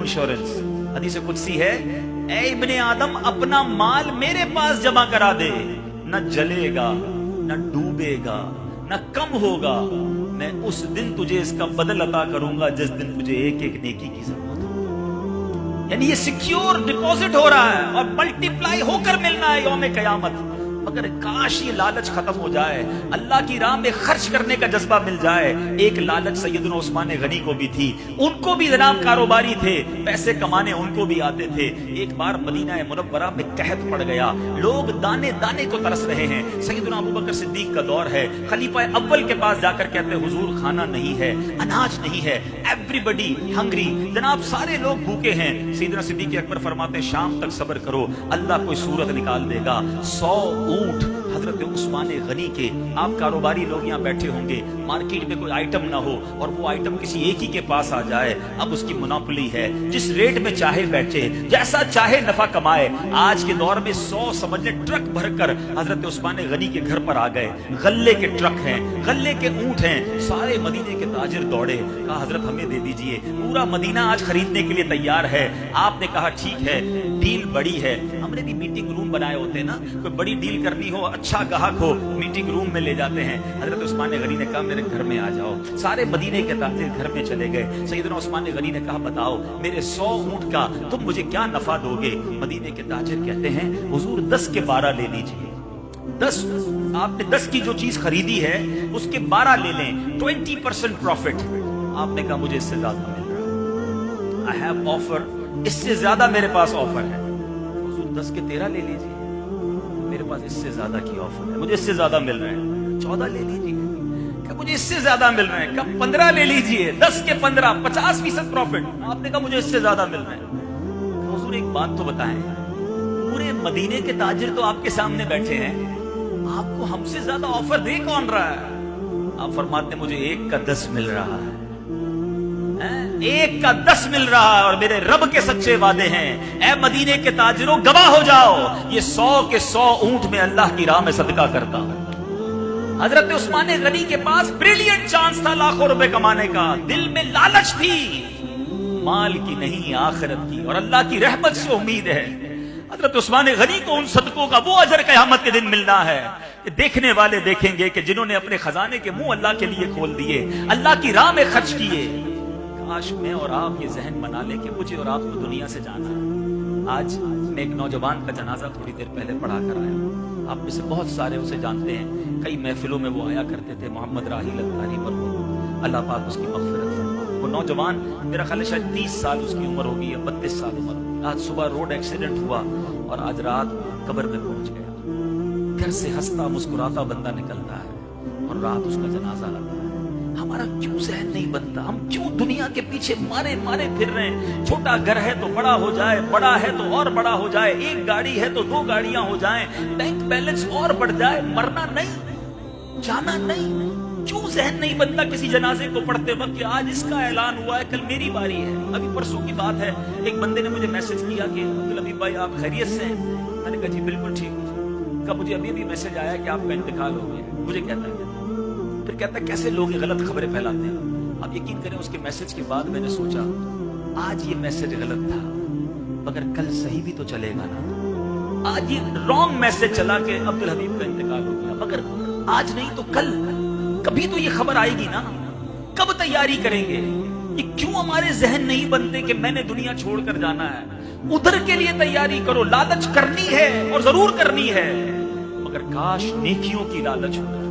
Insurance. हदीस कुदसी है, ए इब्ने आदम अपना माल मेरे पास जमा करा दे, न जलेगा न डूबेगा न कम होगा, मैं उस दिन तुझे इसका बदल अता करूंगा जिस दिन तुझे एक एक नेकी की जरूरत हो। यानी ये सिक्योर डिपॉजिट हो रहा है और मल्टीप्लाई होकर मिलना है यौम कयामत। मगर काश ये लालच खत्म हो जाए, अल्लाह की राह में खर्च करने का जज्बा मिल जाए। एक लालच सैयदना उस्मान गनी को भी थी, उनको भी जनाब कारोबारी थे, पैसे कमाने उनको भी आते थे। एक बार मदीना मुनव्वरा में कहत पड़ गया, लोग दाने दाने को तरस रहे हैं। सैयदना अबू बकर सिद्दीक का दौर है, खलीफा अव्वल के पास जाकर कहते हुजूर खाना नहीं है, अनाज नहीं है, एवरीबडी हंग्री, जनाब सारे लोग भूखे हैं। सैयदना सिद्दीक अकबर फरमाते शाम तक सब्र करो, अल्लाह कोई सूरत निकाल देगा। 100 ऊंट हजरत उस्मान गनी के, आप कारोबारी लोग यहाँ बैठे होंगे, मार्केट में कोई आइटम ना हो और वो आइटम किसी एक ही के पास आ जाए, अब उसकी मोनोपोली है, जिस रेट में चाहे बेचे, जैसा चाहे नफा कमाए। आज के दौर में 100 समझ ले ट्रक भरकर हजरत उस्मान गनी के घर पर आ गए, गल्ले के ट्रक हैं, गल्ले के ऊंट हैं। सारे मदीने के ताजिर दौड़े, कहा हजरत हमें दे दीजिए, पूरा मदीना आज खरीदने के लिए तैयार है। आपने कहा ठीक है, डील बड़ी है। हमने भी मीटिंग रूम बनाए होते हैं ना, कोई बड़ी डील करनी हो, अच्छा ग्राहक हो, मीटिंग रूम में ले जाते हैं। हजरत उस्मान गनी ने कहा मेरे घर में आ जाओ। सारे मदीने के ताजिर घर में चले गए। सैयदना उस्मान गनी ने कहा बताओ मेरे 100 ऊंट का तुम मुझे क्या नफा दोगे? मदीने के ताजिर कहते हैं हुजूर 10 के 12 ले लीजिए। 10 आपने 10 की जो चीज खरीदी है उसके 12 ले लें, 20% प्रॉफिट। आपने कहा मुझे इससे ज्यादा मिल रहा है, आई हैव ऑफर, इससे ज्यादा मेरे पास ऑफर है। हुजूर 10 के 13 ले लीजिए, मेरे पास इससे ज्यादा की ऑफर है, मुझे इससे ज्यादा मिल रहे हैं। 14 ले लीजिए, क्या मुझे इससे ज्यादा मिल रहे हैं? कब 15 ले लीजिए, 10 के 15, 50% प्रॉफिट। आपने कहा मुझे इससे ज्यादा मिल रहे हैं। हुजूर एक बात तो बताएं, पूरे मदीने के ताजिर तो आपके सामने बैठे हैं, आपको हमसे ज्यादा ऑफर दे कौन रहा है? आप फरमाते मुझे 1 का 10 मिल रहा है, 1 का 10 मिल रहा है और मेरे रब के सच्चे वादे हैं। ए मदीने के ताजिरों गवाह हो जाओ, ये 100 के 100 ऊंट में अल्लाह की राह में सदका करता है। हजरत उस्मान गनी के पास ब्रिलियंट चांस था लाखों रुपए कमाने का, दिल में लालच थी, माल की नहीं आखिरत की, और अल्लाह की रहमत से उम्मीद है हजरत उस्मान गनी को उन सदकों का वो अजर क़यामत के दिन मिलना है कि देखने वाले देखेंगे कि जिन्होंने अपने खजाने के मुंह अल्लाह के लिए खोल दिए, अल्लाह की राह में खर्च किए। काश मैं और आप ये जहन बना ले कि मुझे और आपको दुनिया से जाना है। आज मैं एक नौजवान का जनाजा थोड़ी देर पहले पढ़ा कर आया हूँ, आप में से बहुत सारे उसे जानते हैं, कई महफिलों में वो आया करते थे, मोहम्मद राहिल अत्तारी मरहूम, अल्लाह पाक उसकी मग़फ़िरत फरमाए। वो नौजवान मेरा ख्याल है शायद 30 साल उसकी उम्र होगी या 32 साल उम्र। आज सुबह रोड एक्सीडेंट हुआ और आज रात कब्र में पहुंच गया। घर से हंसता मुस्कुराता बंदा निकलता है और रात उसका जनाजा आता है। हमारा क्यों जहन नहीं बनता? हम क्यों दुनिया के पीछे मारे मारे फिर रहे हैं? छोटा घर है तो बड़ा हो जाए, बड़ा है तो और बड़ा हो जाए, एक गाड़ी है तो 2 गाड़ियां हो जाएं, बैंक बैलेंस और बढ़ जाए, मरना नहीं, जाना नहीं। क्यों जहन नहीं बनता किसी जनाजे को पढ़ते वक्त कि आज इसका ऐलान हुआ है, कल मेरी बारी है। अभी परसों की बात है, एक बंदे ने मुझे मैसेज किया कि अब्दुल हबीब भाई आप खैरियत से हैं? मैंने कहा जी बिल्कुल ठीक हूँ। कब मुझे अभी अभी मैसेज आया कि आपका इंतकाल हो गया। मुझे कहता है, फिर कहता है कैसे लोग गलत खबरें फैलाते हैं। आप यकीन करें उसके मैसेज के बाद मैंने सोचा आज ये मैसेज गलत था मगर कल सही भी तो चलेगा ना। आज ये रॉन्ग मैसेज चला के अब्दुल हबीब का इंतकाल हो गया, मगर आज नहीं तो कल कभी तो ये खबर आएगी ना। कब तैयारी करेंगे? ये क्यों हमारे जहन नहीं बनते कि मैंने दुनिया छोड़कर जाना है? उधर के लिए तैयारी करो, लालच करनी है और जरूर करनी है, मगर काश नेकियों की लालच हो।